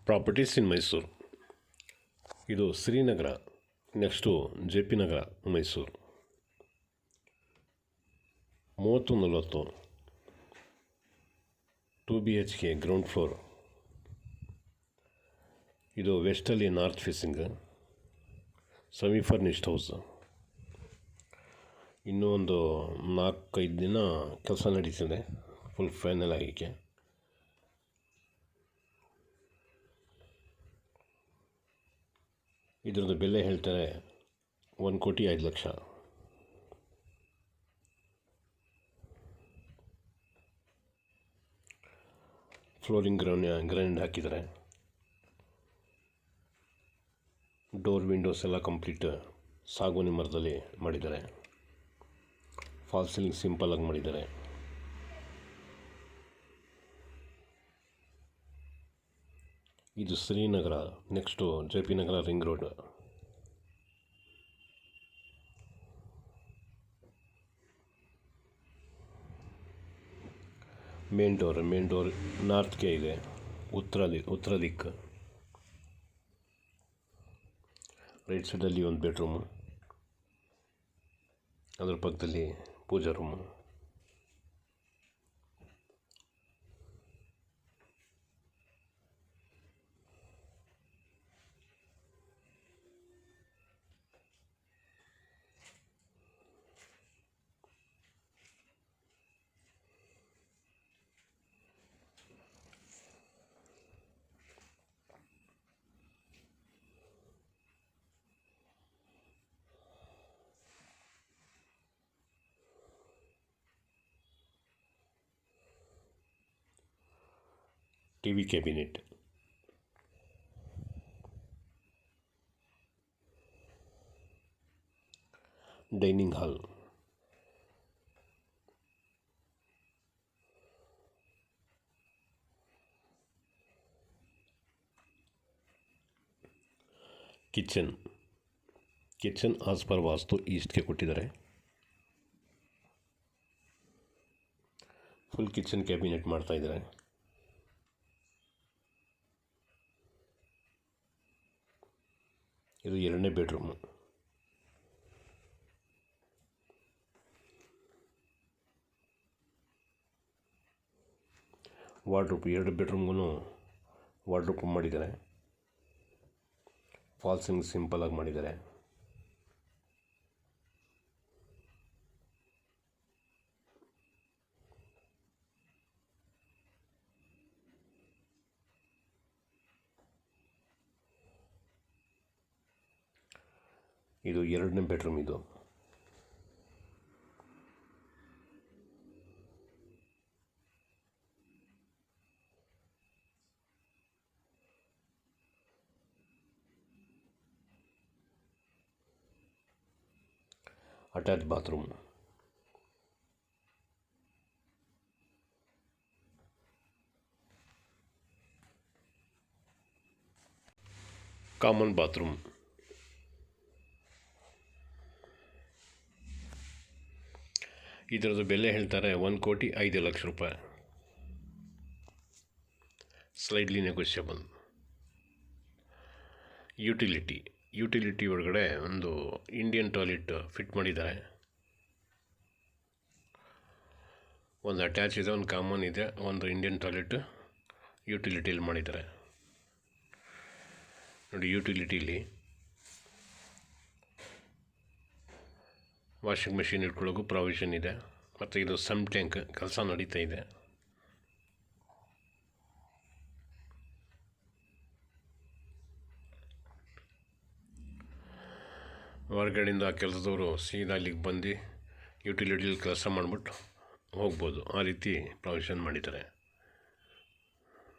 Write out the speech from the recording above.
Properties in Mysore. ಇದು Srinagar, next JP Nagar, Mysore. 30-40 2 BHK ground floor. ಇದು ವೆಸ್ಟಲ್ಲಿ north facing, semi furnished house. ಇನ್ನೂ ಒಂದು 4-5 ದಿನ ಕೆಲಸ ನಡೀತಿದೆ ಫುಲ್ ಫೈನಲ್ ಆಗಿಕ್ಕೆ. ಇದರದ್ದು ಬೆಲೆ ಹೇಳ್ತಾರೆ 1,05,00,000. ಫ್ಲೋರಿಂಗ್ ಗ್ರೈಂಡ್ ಹಾಕಿದ್ದಾರೆ. ಡೋರ್ ವಿಂಡೋಸ್ ಎಲ್ಲ ಕಂಪ್ಲೀಟ್ ಸಾಗುವಾನಿ ಮರದಲ್ಲಿ ಮಾಡಿದ್ದಾರೆ. ಫಾಲ್ ಸೀಲಿಂಗ್ ಸಿಂಪಲಾಗಿ ಮಾಡಿದ್ದಾರೆ. ಇದು Srinagar, next JP Nagar ring road. Main door ನಾರ್ತ್ಗೆ ಇದೆ, ಉತ್ತರ ದಿಕ್ಕು. ರೈಟ್ ಸೈಡಲ್ಲಿ ಒಂದು ಬೆಡ್ರೂಮು, ಅದರ ಪಕ್ಕದಲ್ಲಿ puja room. TV cabinet, dining hall, kitchen as per vastu ಈಸ್ಟ್ಗೆ ಕೊಟ್ಟಿದ್ದಾರೆ. ಫುಲ್ ಕಿಚನ್ ಕ್ಯಾಬಿನೆಟ್ ಮಾಡ್ತಾಯಿದ್ದಾರೆ. ಇದು 2ನೇ ಬೆಡ್ರೂಮು. ವಾರ್ಡ್ರೋಬ್, 2 ಬೆಡ್ರೂಮ್ಗೂ ವಾರ್ಡ್ರೋಬ್ ಮಾಡಿದ್ದಾರೆ. ಫಾಲ್ ಸೀಲಿಂಗ್ ಸಿಂಪಲಾಗಿ ಮಾಡಿದ್ದಾರೆ. ಇದು 2ನೇ ಬೆಡ್ರೂಮ್. ಇದು ಅಟ್ಯಾಚ್ ಬಾತ್ರೂಮ್. Common bathroom. ಇದರದ್ದು ಬೆಲೆ ಹೇಳ್ತಾರೆ 1,05,00,000 ರೂಪಾಯಿ. ಸ್ಲೈಡ್ಲಿ ನೆಗೋಷಿಯಬಲ್. ಯುಟಿಲಿಟಿ ಒಳಗಡೆ ಒಂದು ಇಂಡಿಯನ್ ಟಾಯ್ಲೆಟ್ ಫಿಟ್ ಮಾಡಿದ್ದಾರೆ. ಒಂದು ಅಟ್ಯಾಚ್ ಇದೆ, ಒಂದು ಕಾಮನ್ ಇದೆ, ಒಂದು ಇಂಡಿಯನ್ ಟಾಯ್ಲೆಟ್ ಯುಟಿಲಿಟಿಯಲ್ಲಿ ಮಾಡಿದ್ದಾರೆ. ನೋಡಿ, ಯುಟಿಲಿಟಿಲಿ ವಾಷಿಂಗ್ ಮೆಷಿನ್ ಇಟ್ಕೊಳ್ಳೋಕ್ಕೂ ಪ್ರಾವಿಷನ್ ಇದೆ. ಮತ್ತು ಇದು ಸಮ್ ಟ್ಯಾಂಕ್ ಕೆಲಸ ನಡೀತಾ ಇದೆ. ಹೊರಗಡೆಯಿಂದ ಕೆಲಸದವರು ಸೀದಾ ಅಲ್ಲಿಗೆ ಬಂದು ಯುಟಿಲಿಟಿಲಿ ಕೆಲಸ ಮಾಡಿಬಿಟ್ಟು ಹೋಗ್ಬೋದು. ಆ ರೀತಿ ಪ್ರಾವಿಷನ್ ಮಾಡಿದ್ದಾರೆ.